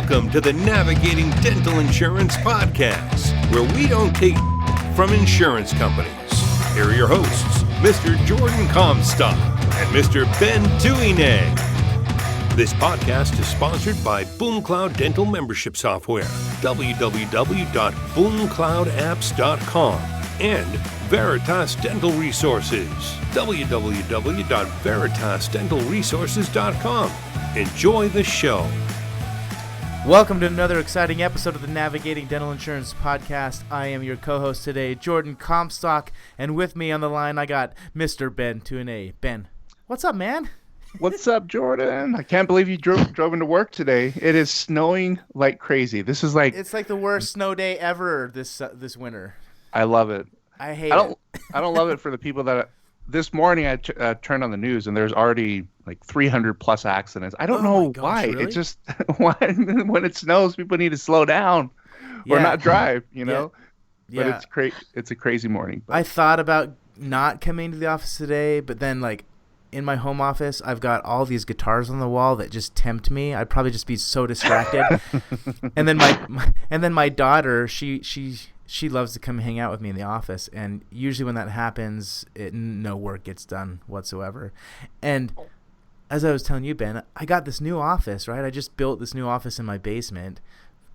Welcome to the Navigating Dental Insurance Podcast, where we don't take from insurance companies. Here are your hosts, Mr. Jordan Comstock and Mr. Ben Tuine. This podcast is sponsored by BoomCloud Dental Membership Software, www.boomcloudapps.com, and Veritas Dental Resources, www.veritasdentalresources.com. Enjoy the show. Welcome to another exciting episode of the Navigating Dental Insurance Podcast. I am your co-host today, Jordan Comstock, and with me on the line, I got Mr. Ben Tuine. Ben, what's up, man? What's up, Jordan? I can't believe you drove into work today. It is snowing like crazy. This is like... It's like the worst snow day ever this winter. I love it. I hate it. I don't love it for the people that... This morning, I turned on the news, and there's already like 300 plus accidents. I don't know why. Really? It's just when it snows, people need to slow down or not drive, you know? Yeah. But it's a crazy morning. But. I thought about not coming to the office today, but then like in my home office, I've got all these guitars on the wall that just tempt me. I'd probably just be so distracted. And then my daughter, she loves to come hang out with me in the office, and usually when that happens, no work gets done whatsoever. And as I was telling you, Ben, I got this new office, right? I just built this new office in my basement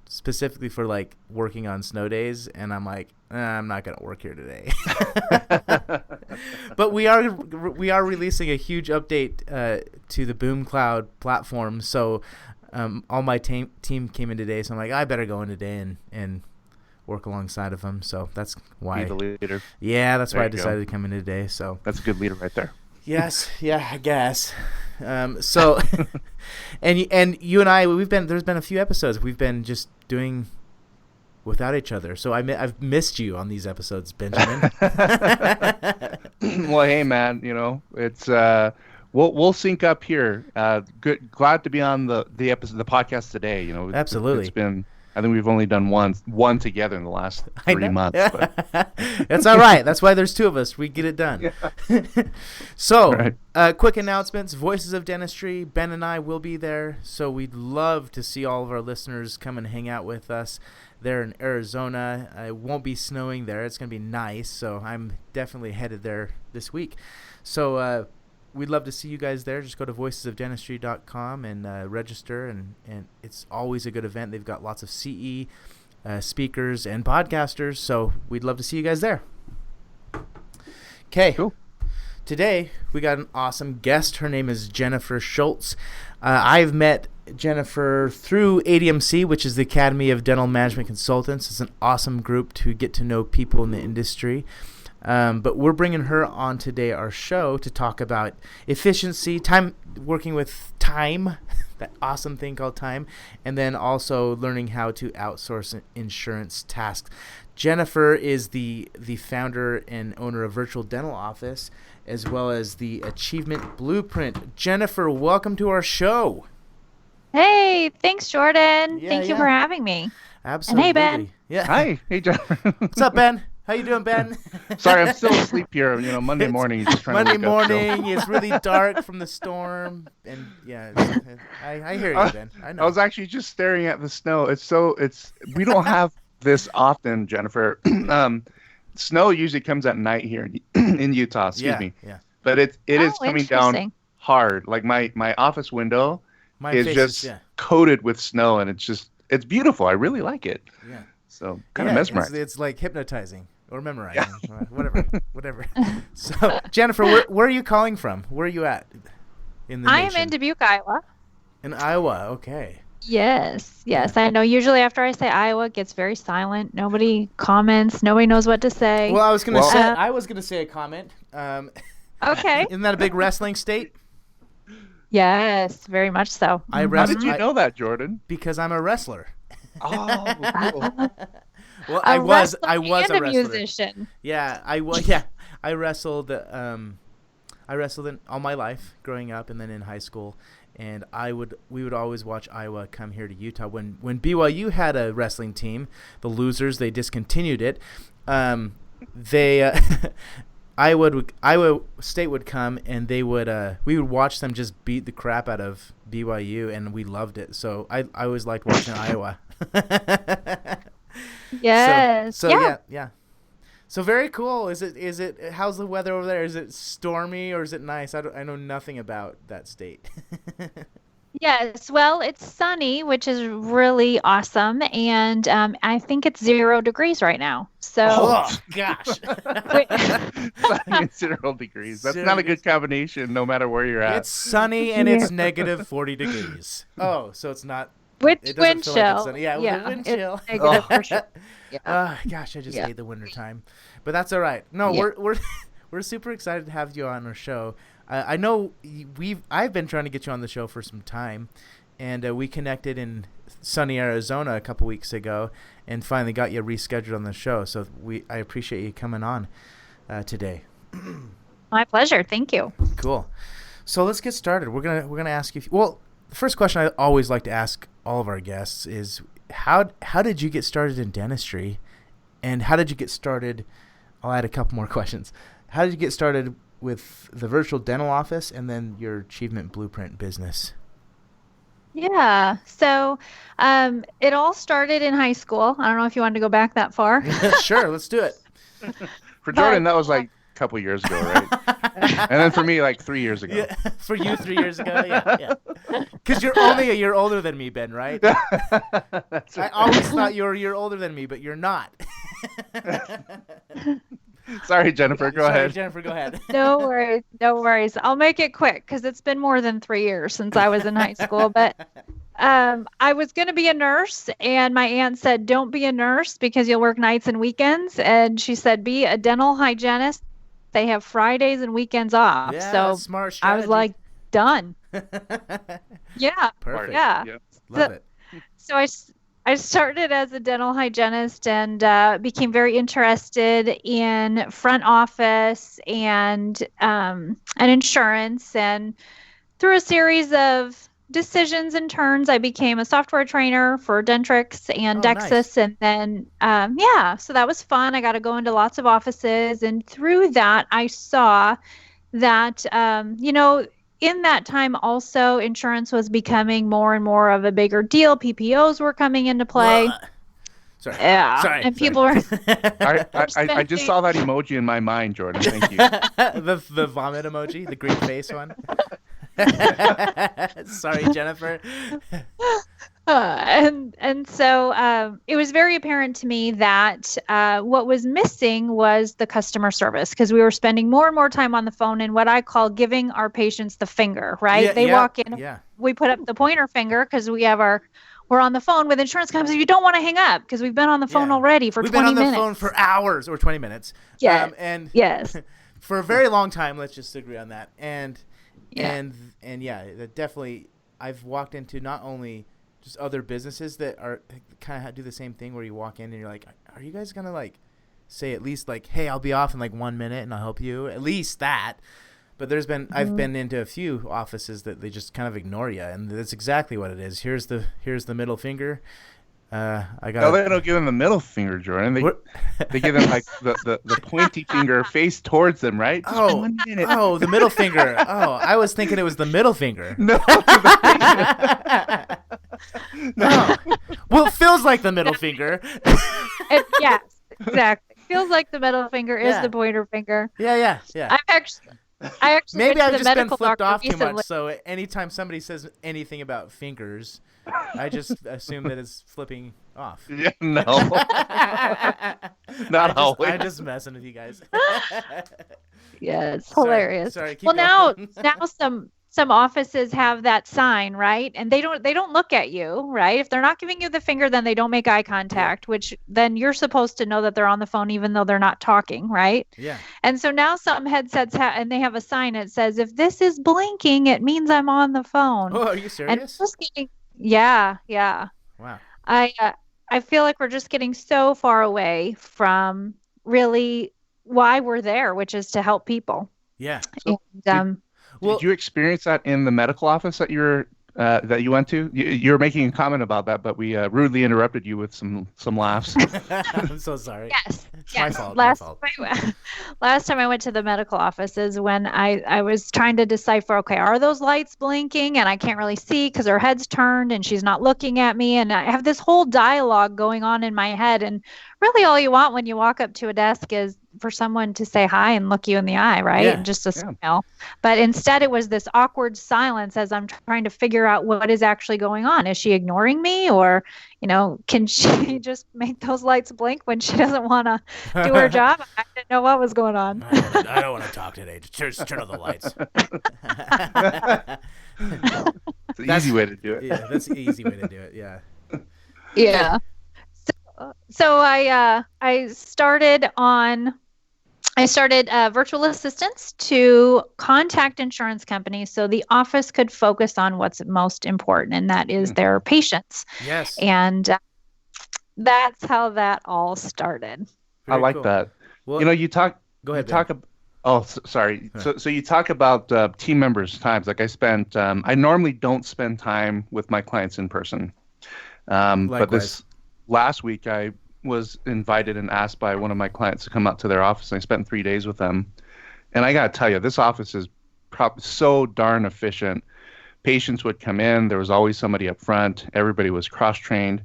specifically for like working on snow days, and I'm like, I'm not going to work here today. But we are releasing a huge update to the BoomCloud platform, so all my team came in today, so I'm like, I better go in today and work alongside of them. So that's why. Be the leader. Yeah, that's why I decided to come in today. So that's a good leader right there. Yes, yeah, I guess. So, and you and I, there's been a few episodes we've been just doing without each other. So I've missed you on these episodes, Benjamin. Well, hey man, you know it's we'll sync up here. Glad to be on the podcast today. You know, absolutely. It's been. I think we've only done one together in the last 3 months. But. That's all right. That's why there's two of us. We get it done. Yeah. So, right. Quick announcements. Voices of Dentistry. Ben and I will be there. So we'd love to see all of our listeners come and hang out with us there in Arizona. It won't be snowing there. It's going to be nice. So I'm definitely headed there this week. So we'd love to see you guys there. Just go to voicesofdentistry.com and register, and it's always a good event. They've got lots of CE speakers and podcasters, so we'd love to see you guys there. Okay. Cool. Today, we got an awesome guest. Her name is Jennifer Schultz. I've met Jennifer through ADMC, which is the Academy of Dental Management Consultants. It's an awesome group to get to know people in the industry. But we're bringing her on today, our show, to talk about efficiency, time, working with time, that awesome thing called time, and then also learning how to outsource insurance tasks. Jennifer is the founder and owner of Virtual Dental Office, as well as the Achievement Blueprint. Jennifer, welcome to our show. Hey, thanks, Jordan. Thank you for having me. Absolutely. And hey, Ben. Yeah. Hi. Hey, Jennifer. What's up, Ben? How you doing, Ben? Sorry, I'm still asleep here. You know, Monday morning. Just trying Monday to wake morning. It's really dark from the storm, and yeah, I hear you, Ben. I know. I was actually just staring at the snow. We don't have this often, Jennifer. Snow usually comes at night here in Utah. Excuse me. Yeah. But it is coming down hard. Like my office window is just coated with snow, and it's beautiful. I really like it. Yeah. So kind of mesmerizing. It's like hypnotizing or memorizing, whatever. So Jennifer, where are you calling from? Where are you at in the I nation? am in Dubuque, Iowa. In Iowa, okay. Yes. I know. Usually after I say Iowa, it gets very silent. Nobody comments. Nobody knows what to say. Well, I was gonna say a comment. Okay. Isn't that a big wrestling state? Yes, very much so. How did you know that, Jordan? Because I'm a wrestler. Oh, cool. Well, I was a wrestler. Musician. Yeah, I was. Yeah, I wrestled. I wrestled all my life growing up, and then in high school. And we would always watch Iowa come here to Utah. When BYU had a wrestling team, the losers, they discontinued it. Iowa State would come, and we would watch them just beat the crap out of BYU, and we loved it. So I always liked watching Iowa. Yes. So yeah. So very cool. Is it? How's the weather over there? Is it stormy or is it nice? I know nothing about that state. Yes, well, it's sunny, which is really awesome, and I think it's 0 degrees right now. So, oh gosh, sunny and 0 degrees. That's not a good combination, no matter where you're at. It's sunny and it's negative 40 degrees. Oh, so it's not. Wind Like chill. Yeah, wind chill. Negative for sure. Yeah. Gosh, I just hate the winter time, but that's all right. No, we're super excited to have you on our show. I know I've been trying to get you on the show for some time, and we connected in sunny Arizona a couple weeks ago, and finally got you rescheduled on the show. So I appreciate you coming on today. My pleasure. Thank you. Cool. So let's get started. We're gonna ask you. Well, the first question I always like to ask all of our guests is how did you get started in dentistry, and how did you get started? I'll add a couple more questions. How did you get started with the virtual dental office and then your Achievement Blueprint business? Yeah. So it all started in high school. I don't know if you wanted to go back that far. Sure, let's do it. For Jordan, that was like a couple years ago, right? And then for me, like 3 years ago. Yeah, for you, 3 years ago, yeah. Because you're only a year older than me, Ben, right? That's right. I always thought you were a year older than me, but you're not. Sorry, Jennifer. Go ahead. Jennifer, go ahead. No worries. I'll make it quick because it's been more than 3 years since I was in high school. But I was going to be a nurse, and my aunt said, "Don't be a nurse because you'll work nights and weekends." And she said, "Be a dental hygienist. They have Fridays and weekends off." Yeah, so smart strategy. I was like, "Done." Yeah. Perfect. Yeah. Love it. So I started as a dental hygienist and became very interested in front office and insurance. And through a series of decisions and turns, I became a software trainer for Dentrix and Dexis. Nice. And then, so that was fun. I got to go into lots of offices. And through that, I saw that, in that time also, insurance was becoming more and more of a bigger deal. PPOs were coming into play. Sorry. Yeah. Sorry. And people were... I just saw that emoji in my mind, Jordan. Thank you. the vomit emoji, the green face one. Sorry, Jennifer. So it was very apparent to me that what was missing was the customer service, because we were spending more and more time on the phone and what I call giving our patients the finger, right? They walk in, we put up the pointer finger because we're on the phone with insurance companies. You don't want to hang up because we've been on the phone already for 20 minutes. We've been on the phone for hours or 20 minutes. Yeah. Yes. For a very long time, let's just agree on that. And definitely I've walked into not only just other businesses that are kind of do the same thing where you walk in and you're like, are you guys going to like say at least like, hey, I'll be off in like 1 minute and I'll help you, at least that. But I've been into a few offices that they just kind of ignore you, and that's exactly what it is. Here's the middle finger. No, they don't give them the middle finger, Jordan. They give them like the pointy finger face towards them, right? Just 1 minute. Oh, the middle finger. Oh, I was thinking it was the middle finger. No. No. Well, it feels like the middle finger. Yes, exactly. Feels like the middle finger is the pointer finger. Yeah. I actually maybe went I've to the just been medical flipped doctor off too recently. much. So anytime somebody says anything about fingers, I just assume that it's flipping off. Yeah, no. Not always. I'm just messing with you guys. Yeah, it's hilarious. Sorry, keep well, going. now some offices have that sign, right? And they don't look at you, right? If they're not giving you the finger, then they don't make eye contact, which then you're supposed to know that they're on the phone even though they're not talking, right? Yeah. And so now some headsets and they have a sign that says, if this is blinking, it means I'm on the phone. Oh, are you serious? Yeah. Wow. I feel like we're just getting so far away from really why we're there, which is to help people. Yeah. Did you experience that in the medical office that you're that you went to? You were making a comment about that, but we rudely interrupted you with some laughs. I'm so sorry. Yes. It's yes. my fault. Last time I went to the medical office is when I was trying to decipher, okay, are those lights blinking? And I can't really see because her head's turned and she's not looking at me. And I have this whole dialogue going on in my head. And really all you want when you walk up to a desk is for someone to say hi and look you in the eye, right? Yeah. And just a smile. But instead it was this awkward silence as I'm trying to figure out what is actually going on. Is she ignoring me, or, can she just make those lights blink when she doesn't want to do her job? I didn't know what was going on. I don't want to talk today. Just turn on the lights. It's an easy way to do it. Yeah, that's an easy way to do it. Yeah. Yeah. So I started virtual assistants to contact insurance companies so the office could focus on what's most important, and that is their patients. Yes. And that's how that all started. I like that. Well, you talk. Go ahead. Sorry. So you talk about team members' times. Like I normally don't spend time with my clients in person. But this last week I was invited and asked by one of my clients to come out to their office, and I spent 3 days with them. And I got to tell you, this office is so darn efficient. Patients would come in. There was always somebody up front. Everybody was cross-trained.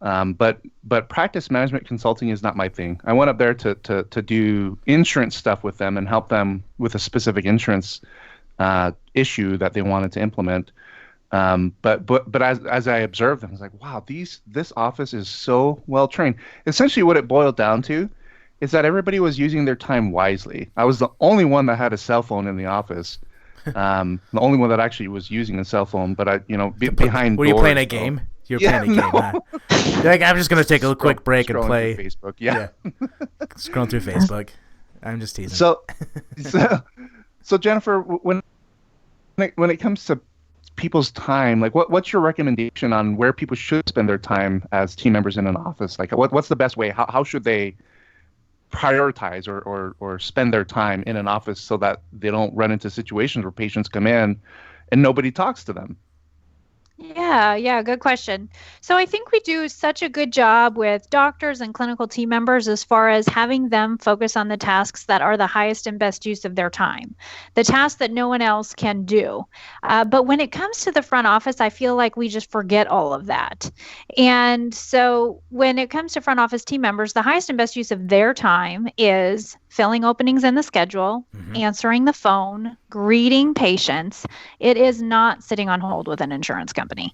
But practice management consulting is not my thing. I went up there to do insurance stuff with them and help them with a specific insurance issue that they wanted to implement. But as I observed them, I was like, wow, this office is so well trained. Essentially, what it boiled down to is that everybody was using their time wisely. I was the only one that had a cell phone in the office. The only one that actually was using a cell phone. But behind. Were you playing a game? You're playing a game. Huh? You're like, I'm just gonna take a quick break and play Facebook. Yeah. Scroll through Facebook. I'm just teasing. So Jennifer, when it comes to people's time, like what's your recommendation on where people should spend their time as team members in an office? Like what's the best way? How should they prioritize or spend their time in an office so that they don't run into situations where patients come in and nobody talks to them? Yeah, good question. So I think we do such a good job with doctors and clinical team members as far as having them focus on the tasks that are the highest and best use of their time, the tasks that no one else can do. But when it comes to the front office, I feel like we just forget all of that. And so when it comes to front office team members, the highest and best use of their time is filling openings in the schedule, answering the phone, greeting patients. It is not sitting on hold with an insurance company.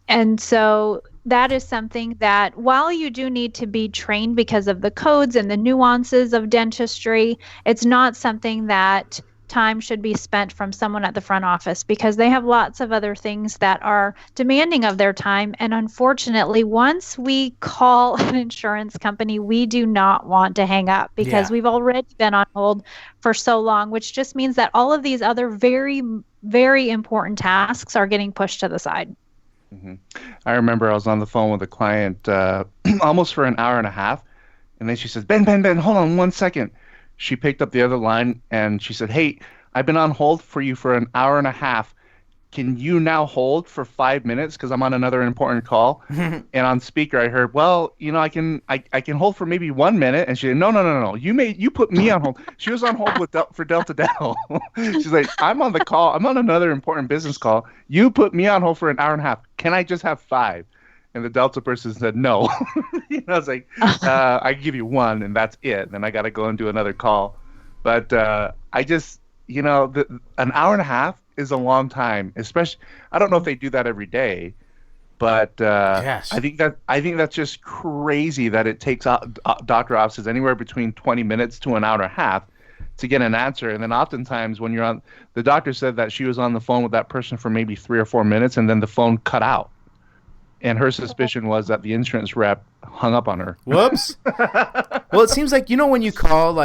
And so that is something that while you do need to be trained because of the codes and the nuances of dentistry, it's not something that time should be spent from someone at the front office because they have lots of other things that are demanding of their time. And unfortunately, once we call an insurance company, we do not want to hang up because we've already been on hold for so long, which just means that all of these other very, very important tasks are getting pushed to the side. Mm-hmm. I remember I was on the phone with a client almost for an hour and a half. And then she says, Ben, hold on 1 second. She picked up the other line and she said, hey, I've been on hold for you for an hour and a half. Can you now hold for 5 minutes because I'm on another important call? And on speaker, I heard, well, I can hold for maybe 1 minute. And she said, no. You put me on hold. She was on hold for Delta Dental. She's like, I'm on the call. I'm on another important business call. You put me on hold for an hour and a half. Can I just have 5? And the Delta person said, no. I was like, I can give you 1 and that's it. Then I got to go and do another call. But I just, an hour and a half is a long time, especially, I don't know if they do that every day, but yes. I think that's just crazy that it takes doctor offices anywhere between 20 minutes to an hour and a half to get an answer. And then oftentimes when the doctor said that she was on the phone with that person for maybe 3 or 4 minutes and then the phone cut out. And her suspicion was that the insurance rep hung up on her. Whoops. Well, it seems like, when you call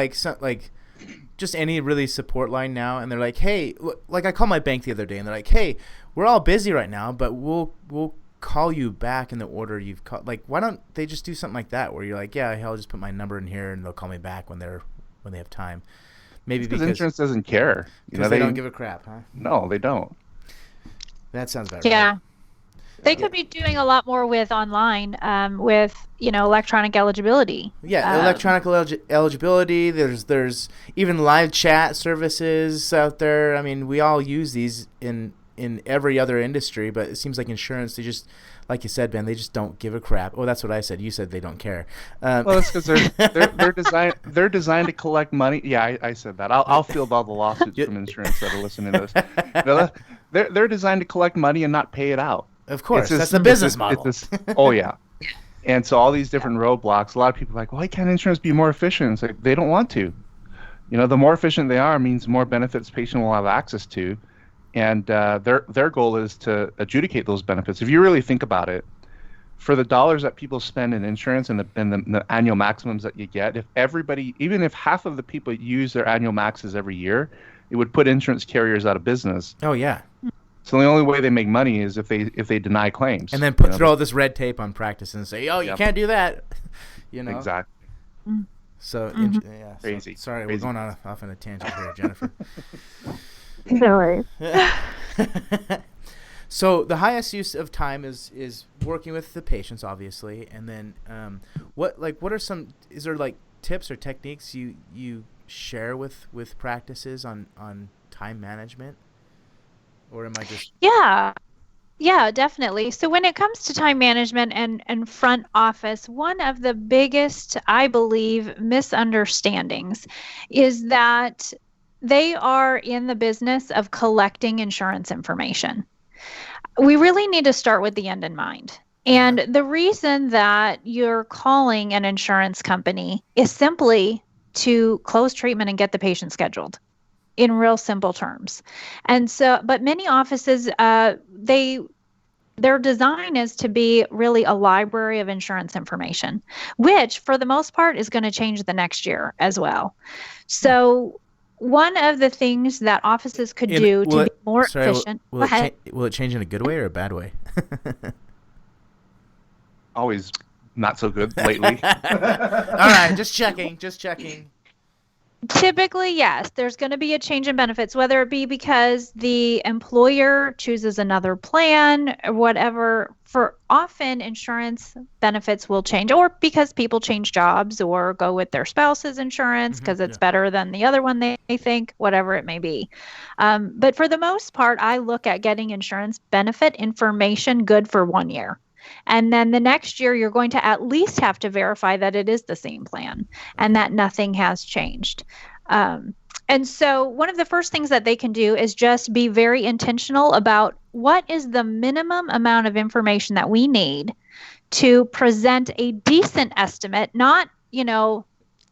just any really support line now and they're like, hey, like I called my bank the other day and they're like, hey, we're all busy right now, but we'll call you back in the order you've called. Like, why don't they just do something like that where you're like, yeah, I'll just put my number in here and they'll call me back when they have time. Maybe because insurance doesn't care. Because they don't give a crap, huh? No, they don't. That sounds better. Yeah. They could be doing a lot more with online, with electronic eligibility. Yeah, electronic eligibility. There's even live chat services out there. I mean, we all use these in every other industry, but it seems like insurance, they just, like you said, Ben, they just don't give a crap. Oh, that's what I said. You said they don't care. Well, that's because they're designed to collect money. Yeah, I said that. I'll field all the lawsuits from insurance that are listening to this. They're designed to collect money and not pay it out. Of course, that's the business model. Oh, yeah. And so all these different roadblocks, a lot of people are like, why can't insurance be more efficient? It's like, they don't want to. The more efficient they are means more benefits patient will have access to. And their goal is to adjudicate those benefits. If you really think about it, for the dollars that people spend in insurance and the annual maximums that you get, if everybody, even if half of the people use their annual maxes every year, it would put insurance carriers out of business. Oh, yeah. So the only way they make money is if they deny claims. And then throw all this red tape on practice and say, you can't do that. Exactly. So, yeah. Crazy. Sorry, we're going off on a tangent here, Jennifer. No worries. So the highest use of time is working with the patients, obviously, and then what are some? Is there like tips or techniques you share with practices on time management? Or am I just... Yeah, definitely. So when it comes to time management and front office, one of the biggest, I believe, misunderstandings is that they are in the business of collecting insurance information. We really need to start with the end in mind. And the reason that you're calling an insurance company is simply to close treatment and get the patient scheduled. In real simple terms. And so, but many offices, their design is to be really a library of insurance information, which for the most part is going to change the next year as well. So one of the things that offices could do to be more efficient. Will it change in a good way or a bad way? Always not so good lately. All right, just checking. Typically, yes, there's going to be a change in benefits, whether it be because the employer chooses another plan or whatever. For often, insurance benefits will change, or because people change jobs or go with their spouse's insurance because it's better than the other one they think, whatever it may be. But for the most part, I look at getting insurance benefit information good for 1 year. And then the next year, you're going to at least have to verify that it is the same plan and that nothing has changed. And so one of the first things that they can do is just be very intentional about what is the minimum amount of information that we need to present a decent estimate, not,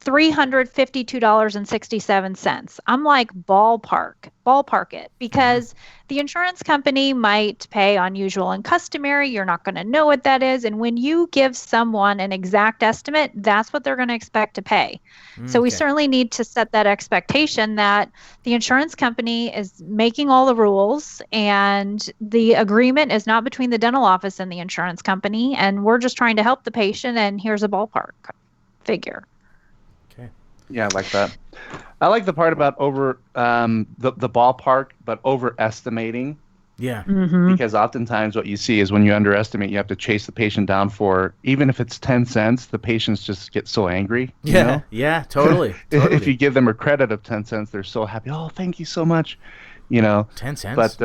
$352.67. I'm like ballpark it, because the insurance company might pay on usual and customary. You're not going to know what that is. And when you give someone an exact estimate, that's what they're going to expect to pay. So we certainly need to set that expectation that the insurance company is making all the rules and the agreement is not between the dental office and the insurance company. And we're just trying to help the patient. And here's a ballpark figure. Yeah, I like that. I like the part about over the ballpark, but overestimating. Yeah. Because oftentimes what you see is when you underestimate, you have to chase the patient down for, even if it's 10 cents, the patients just get so angry. Yeah, yeah, totally. If you give them a credit of 10 cents, they're so happy. Oh, thank you so much. 10 cents? But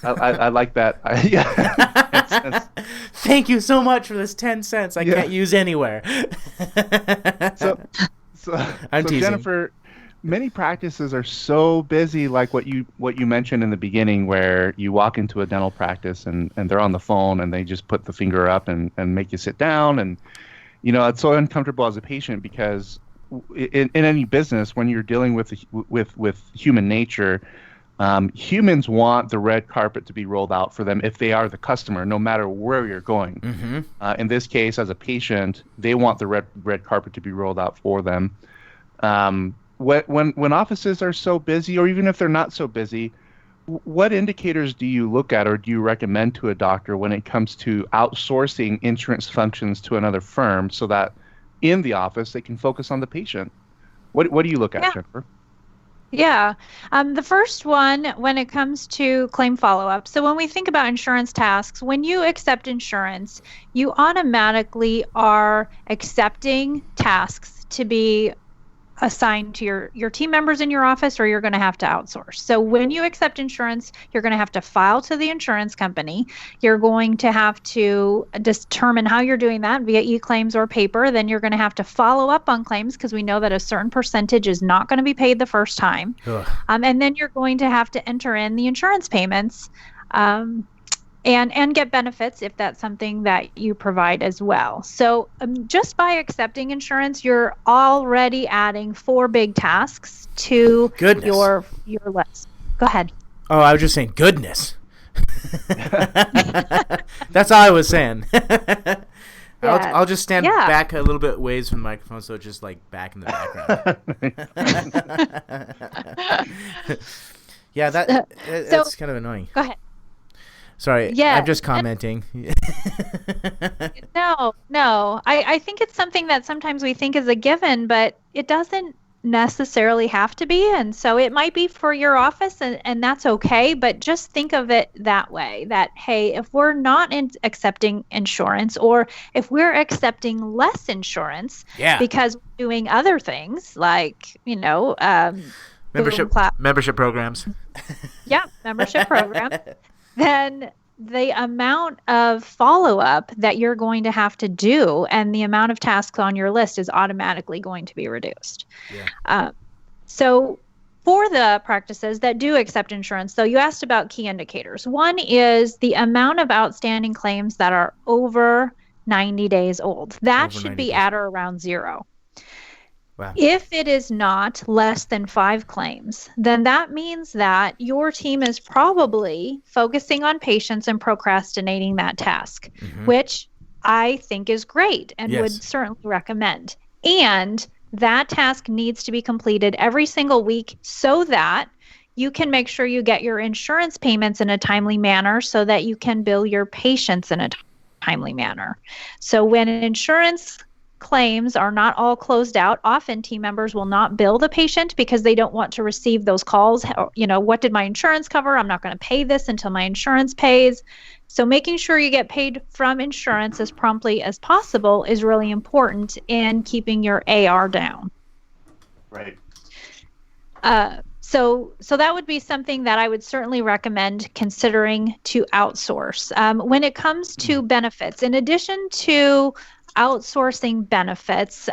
I like that. 10 cents. Thank you so much for this 10 cents I can't use anywhere. So Jennifer, many practices are so busy, like what you mentioned in the beginning, where you walk into a dental practice and they're on the phone and they just put the finger up and make you sit down. And, it's so uncomfortable as a patient because in any business, when you're dealing with human nature, humans want the red carpet to be rolled out for them if they are the customer, no matter where you're going. In this case, as a patient, they want the red carpet to be rolled out for them. When offices are so busy, or even if they're not so busy, what indicators do you look at or do you recommend to a doctor when it comes to outsourcing insurance functions to another firm so that in the office they can focus on the patient? What do you look at, Jennifer? Yeah. The first one, when it comes to claim follow-up. So when we think about insurance tasks, when you accept insurance, you automatically are accepting tasks to be assigned to your team members in your office, or you're going to have to outsource. So when you accept insurance, you're going to have to file to the insurance company. You're going to have to determine how you're doing that via e-claims or paper. Then you're going to have to follow up on claims, because we know that a certain percentage is not going to be paid the first time. And then you're going to have to enter in the insurance payments and get benefits if that's something that you provide as well. So just by accepting insurance, you're already adding 4 big tasks to your list. Go ahead. Oh, I was just saying goodness. That's all I was saying. I'll just stand back a little bit ways from the microphone, so it's just like back in the background. Yeah, that's kind of annoying. Go ahead. Sorry, yes. I'm just commenting. No. I think it's something that sometimes we think is a given, but it doesn't necessarily have to be. And so it might be for your office, and that's okay. But just think of it that way, that, hey, if we're not accepting insurance, or if we're accepting less insurance because we're doing other things like, membership programs. Yeah, membership program. Then the amount of follow-up that you're going to have to do and the amount of tasks on your list is automatically going to be reduced. So for the practices that do accept insurance, though, you asked about key indicators. One is the amount of outstanding claims that are over 90 days old. That should be at or around 0. Wow. If it is not less than 5 claims, then that means that your team is probably focusing on patients and procrastinating that task, which I think is great and would certainly recommend. And that task needs to be completed every single week so that you can make sure you get your insurance payments in a timely manner, so that you can bill your patients in a timely manner. So when insurance claims are not all closed out, often team members will not bill the patient because they don't want to receive those calls. What did my insurance cover? I'm not going to pay this until my insurance pays. So making sure you get paid from insurance as promptly as possible is really important in keeping your AR down. Right. So that would be something that I would certainly recommend considering to outsource. When it comes to benefits, in addition to outsourcing benefits,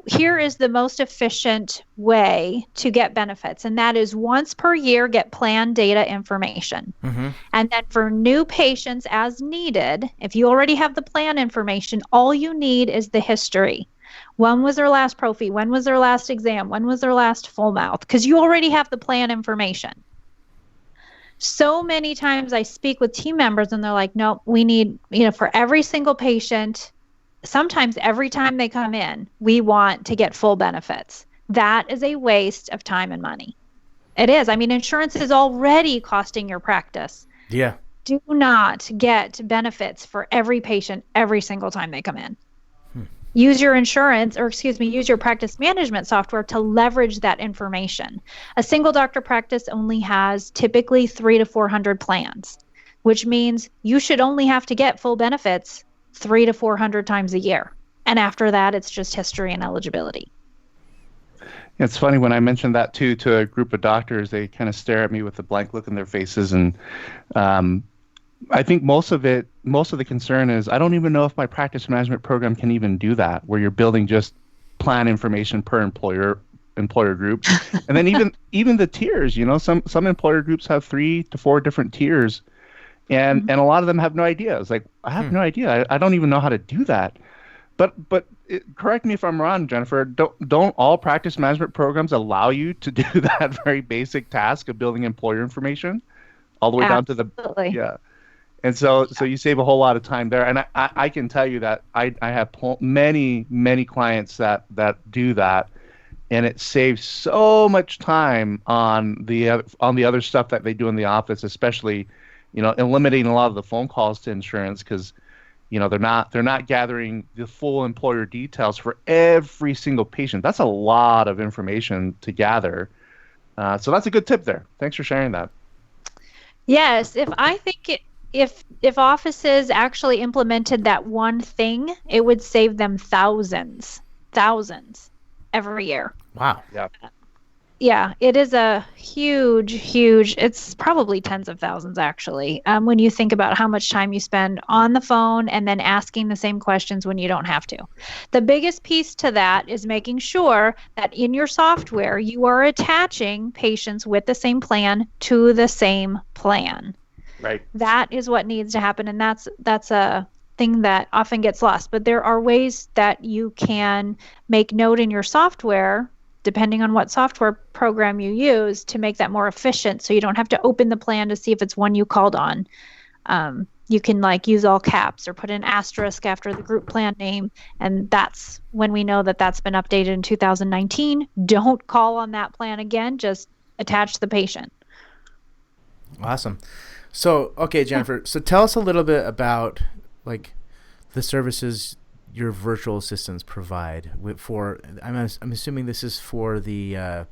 here is the most efficient way to get benefits, and that is once per year get plan data information. And then for new patients as needed, if you already have the plan information, all you need is the history. When was their last prophy? When was their last exam? When was their last full mouth? Because you already have the plan information. So many times I speak with team members and they're like, no, we need, for every single patient, sometimes every time they come in, we want to get full benefits. That is a waste of time and money. It is. I mean, insurance is already costing your practice. Yeah. Do not get benefits for every patient every single time they come in. Use your use your practice management software to leverage that information. A single doctor practice only has typically 300 to 400 plans, which means you should only have to get full benefits 300 to 400 times a year. And after that, it's just history and eligibility. It's funny, when I mentioned that too to a group of doctors, they kind of stare at me with a blank look in their faces. And I think most of the concern is, I don't even know if my practice management program can even do that, where you're building just plan information per employer group. And then even the tiers, some employer groups have 3 to 4 different tiers. And a lot of them have no idea. It's like, I have no idea. I don't even know how to do that. But correct me if I'm wrong, Jennifer. Don't all practice management programs allow you to do that very basic task of building employer information, all the way down to the And so you save a whole lot of time there. And I can tell you that I have many clients that do that, and it saves so much time on the other stuff that they do in the office, especially eliminating a lot of the phone calls to insurance, because they're not gathering the full employer details for every single patient. That's a lot of information to gather. So that's a good tip there. Thanks for sharing that. Yes, if offices actually implemented that one thing, it would save them thousands every year. Wow. Yeah. Yeah, it is a huge, it's probably tens of thousands actually, when you think about how much time you spend on the phone and then asking the same questions when you don't have to. The biggest piece to that is making sure that in your software, you are attaching patients with the same plan to the same plan. Right. That is what needs to happen, and that's a thing that often gets lost. But there are ways that you can make note in your software, depending on what software program you use, to make that more efficient, so you don't have to open the plan to see if it's one you called on. You can use all caps or put an asterisk after the group plan name, and that's when we know that that's been updated in 2019. Don't call on that plan again, just attach the patient. Awesome. So, okay, Jennifer, so tell us a little bit about the services your virtual assistants provide for. I'm assuming this is for the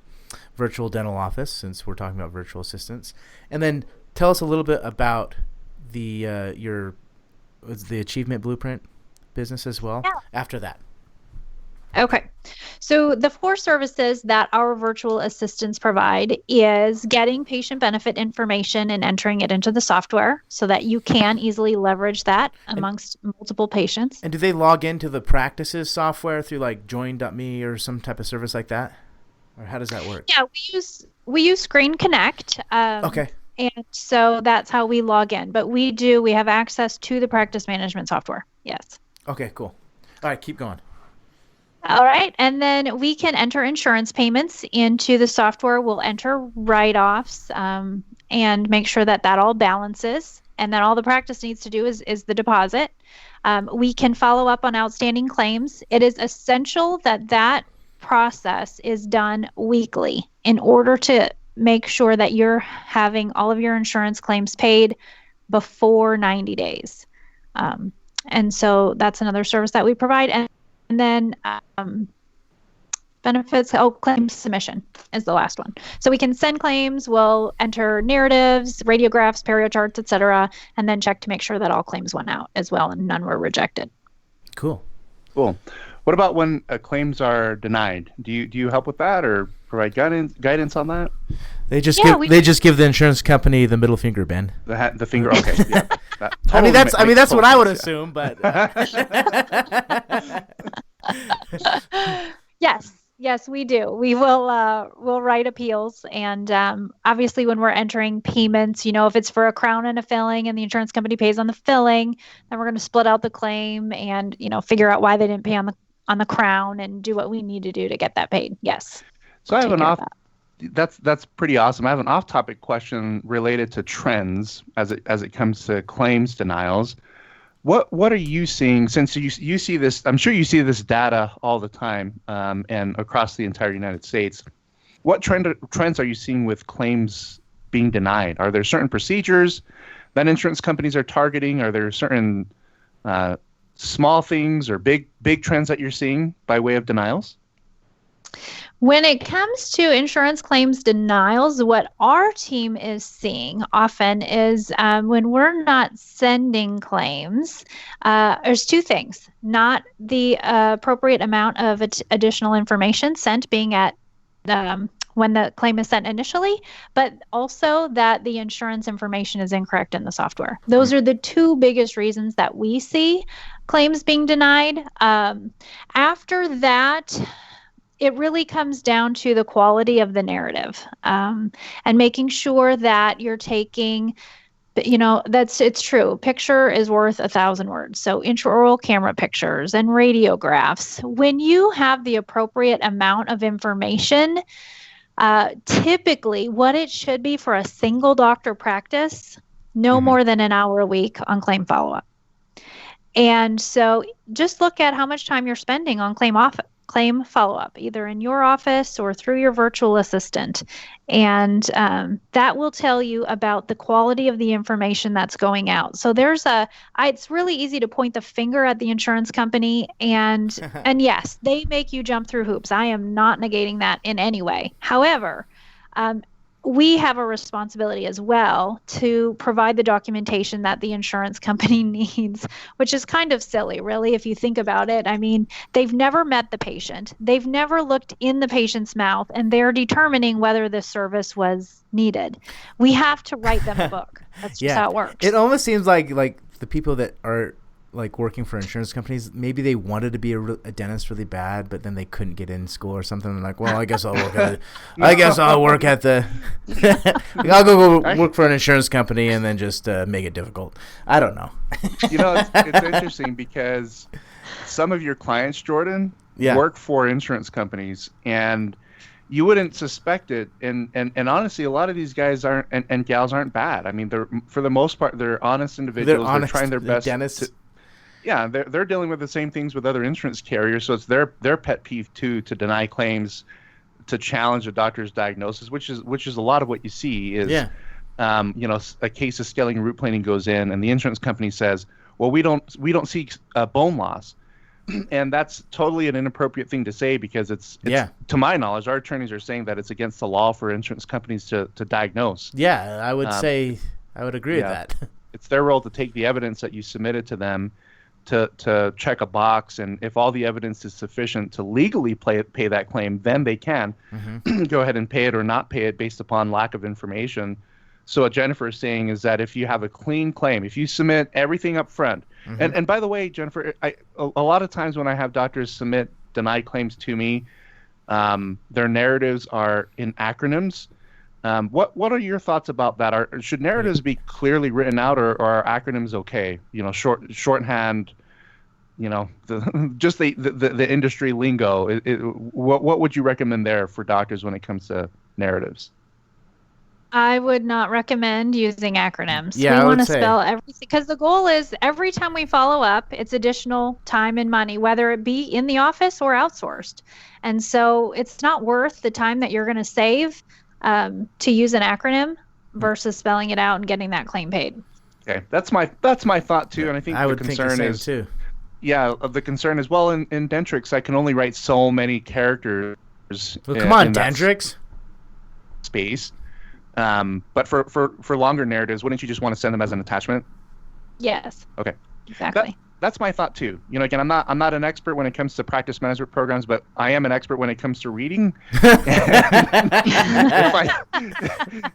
virtual dental office, since we're talking about virtual assistants. And then tell us a little bit about the Achievement Blueprint business as well. Yeah. After that. Okay. So the 4 services that our virtual assistants provide is getting patient benefit information and entering it into the software so that you can easily leverage that amongst multiple patients. And do they log into the practices software through join.me or some type of service like that? Or how does that work? Yeah, we use Screen Connect. Okay. And so that's how we log in. But we have access to the practice management software. Yes. Okay, cool. All right, keep going. All right. And then we can enter insurance payments into the software. We'll enter write-offs and make sure that all balances. And then all the practice needs to do is the deposit. We can follow up on outstanding claims. It is essential that process is done weekly in order to make sure that you're having all of your insurance claims paid before 90 days. And so that's another service that we provide. And then benefits, claim submission is the last one. So we can send claims, we'll enter narratives, radiographs, perio charts, etc., and then check to make sure that all claims went out as well and none were rejected. Cool. What about when claims are denied? Do you help with that or provide guidance on that? They just give the insurance company the middle finger, Ben. The finger. Okay. Yeah. That's what I would assume, but Yes, we do. We will we'll write appeals, and obviously when we're entering payments, if it's for a crown and a filling and the insurance company pays on the filling, then we're going to split out the claim and figure out why they didn't pay on the crown and do what we need to do to get that paid. Yes. So I have that's pretty awesome. I have an off-topic question related to trends as it comes to claims denials. What are you seeing, since you see this? I'm sure you see this data all the time and across the entire United States. What trends are you seeing with claims being denied? Are there certain procedures that insurance companies are targeting? Are there certain small things or big trends that you're seeing by way of denials? When it comes to insurance claims denials, what our team is seeing often is when we're not sending claims, there's 2 things. Not the appropriate amount of additional information sent being at when the claim is sent initially, but also that the insurance information is incorrect in the software. Those are the 2 biggest reasons that we see claims being denied. After that, it really comes down to the quality of the narrative and making sure that you're taking, it's true. Picture is worth 1,000 words. So intraoral camera pictures and radiographs. When you have the appropriate amount of information, typically what it should be for a single doctor practice, no more than an hour a week on claim follow-up. And so just look at how much time you're spending on claim follow-up, either in your office or through your virtual assistant. And that will tell you about the quality of the information that's going out. So it's really easy to point the finger at the insurance company and yes, they make you jump through hoops. I am not negating that in any way. However, we have a responsibility as well to provide the documentation that the insurance company needs, which is kind of silly, really, if you think about it. I mean, they've never met the patient. They've never looked in the patient's mouth, and they're determining whether this service was needed. We have to write them a book. That's just how it works. It almost seems like the people that are like working for insurance companies, maybe they wanted to be a dentist really bad, but then they couldn't get in school or something. They're like, well, I guess I'll work at the I'll go work for an insurance company and then just make it difficult. I don't know. It's interesting because some of your clients, Jordan, work for insurance companies, and you wouldn't suspect it. And honestly, a lot of these guys and gals aren't bad. I mean, they're, for the most part, they're honest individuals. They're trying their best. Dentists. Yeah, they're dealing with the same things with other insurance carriers, so it's their pet peeve too to deny claims, to challenge a doctor's diagnosis, which is a lot of what you see is, a case of scaling root planing goes in, and the insurance company says, well, we don't see bone loss, and that's totally an inappropriate thing to say because it's to my knowledge, our attorneys are saying that it's against the law for insurance companies to diagnose. Yeah, I would say I would agree with that. It's their role to take the evidence that you submitted to them, to check a box, and if all the evidence is sufficient to legally pay that claim, then they can go ahead and pay it or not pay it based upon lack of information. So what Jennifer is saying is that if you have a clean claim, if you submit everything up front, and by the way, Jennifer, a lot of times when I have doctors submit denied claims to me, their narratives are in acronyms. What are your thoughts about that? Should narratives be clearly written out, or are acronyms okay? Shorthand. The industry lingo. What would you recommend there for doctors when it comes to narratives? I would not recommend using acronyms. Yeah, we want to spell everything, because the goal is every time we follow up, it's additional time and money, whether it be in the office or outsourced. And so it's not worth the time that you're going to save to use an acronym versus spelling it out and getting that claim paid. Okay, that's my thought too, and I think the concern is too. Yeah, the concern is, well, in Dentrix, I can only write so many characters. Well, come on, Dentrix. Space, but for longer narratives, wouldn't you just want to send them as an attachment? Yes. Okay. Exactly. That's my thought too. Again, I'm not an expert when it comes to practice management programs, but I am an expert when it comes to reading.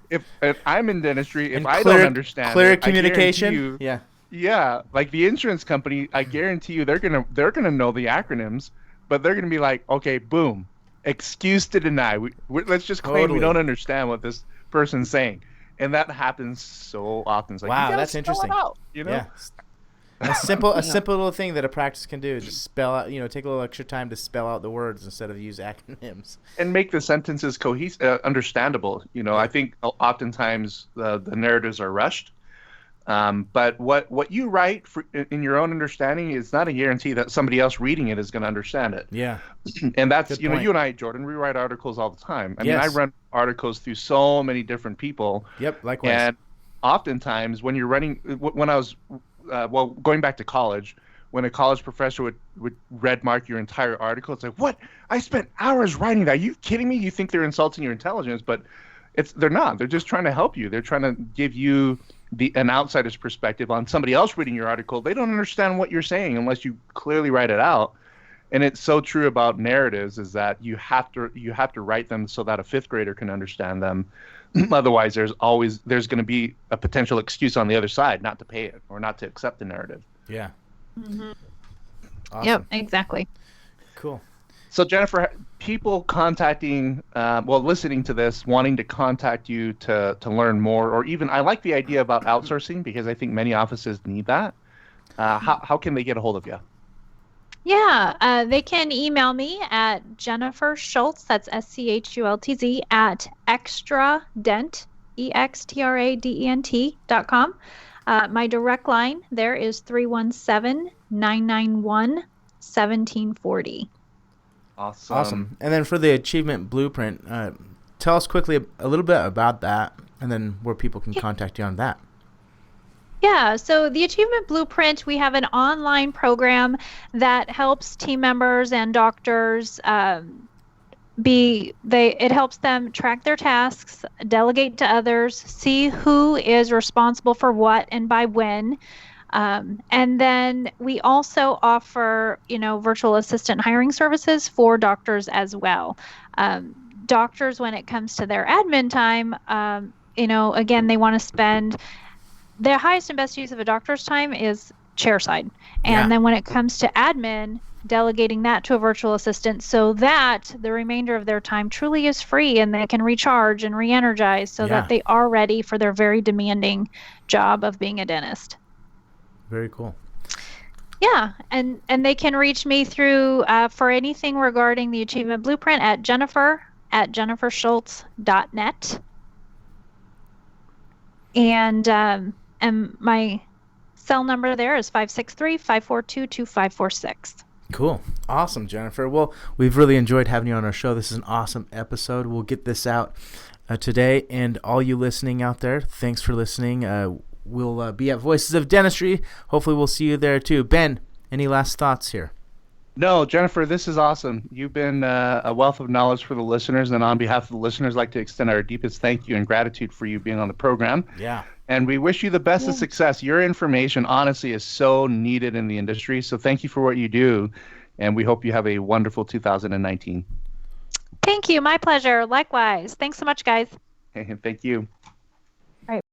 if I'm in dentistry, if I don't understand clear communication, like the insurance company, I guarantee you they're gonna know the acronyms, but they're gonna be like, okay, boom, excuse to deny. Let's just claim we don't understand what this person's saying, and that happens so often. It's like, wow, that's interesting. Yeah. A simple little thing that a practice can do is just spell out, take a little extra time to spell out the words instead of use acronyms. And make the sentences understandable. I think oftentimes the narratives are rushed. But what you write in your own understanding is not a guarantee that somebody else reading it is going to understand it. Yeah. And that's, you and I, Jordan, we write articles all the time. I mean, I run articles through so many different people. Yep, likewise. And oftentimes when you're running, when I was going back to college, when a college professor would red mark your entire article, it's like, what? I spent hours writing that. Are you kidding me? You think they're insulting your intelligence, but they're not. They're just trying to help you. They're trying to give you an outsider's perspective on somebody else reading your article. They don't understand what you're saying unless you clearly write it out. And it's so true about narratives, is that you have to write them so that a fifth grader can understand them. Otherwise, there's going to be a potential excuse on the other side not to pay it or not to accept the narrative. Yeah. Mm-hmm. Awesome. Yep, exactly. Cool. So Jennifer, people listening to this, wanting to contact you to learn more, or even, I like the idea about outsourcing because I think many offices need that. How can they get a hold of you? Yeah, they can email me at Jennifer Schultz, that's SCHULTZ, at extradent, EXTRADENT.com. My direct line there is 317-991-1740. Awesome. And then for the Achievement Blueprint, tell us quickly a little bit about that, and then where people can contact you on that. Yeah, so the Achievement Blueprint, we have an online program that helps team members and doctors it helps them track their tasks, delegate to others, see who is responsible for what and by when. And then we also offer, virtual assistant hiring services for doctors as well. Doctors, when it comes to their admin time, again, they want to spend their highest and best use of a doctor's time is chairside. And then when it comes to admin, delegating that to a virtual assistant so that the remainder of their time truly is free and they can recharge and re-energize so that they are ready for their very demanding job of being a dentist. Very cool. Yeah, and they can reach me through for anything regarding the Achievement Blueprint at jenniferschultz.net. And my cell number there is 563-542-2546. Cool. Awesome, Jennifer. Well, we've really enjoyed having you on our show. This is an awesome episode. We'll get this out today. And all you listening out there, thanks for listening. We'll be at Voices of Dentistry. Hopefully we'll see you there too. Ben, any last thoughts here? No, Jennifer, this is awesome. You've been a wealth of knowledge for the listeners. And on behalf of the listeners, I'd like to extend our deepest thank you and gratitude for you being on the program. Yeah. And we wish you the best of success. Your information, honestly, is so needed in the industry. So thank you for what you do. And we hope you have a wonderful 2019. Thank you. My pleasure. Likewise. Thanks so much, guys. Thank you.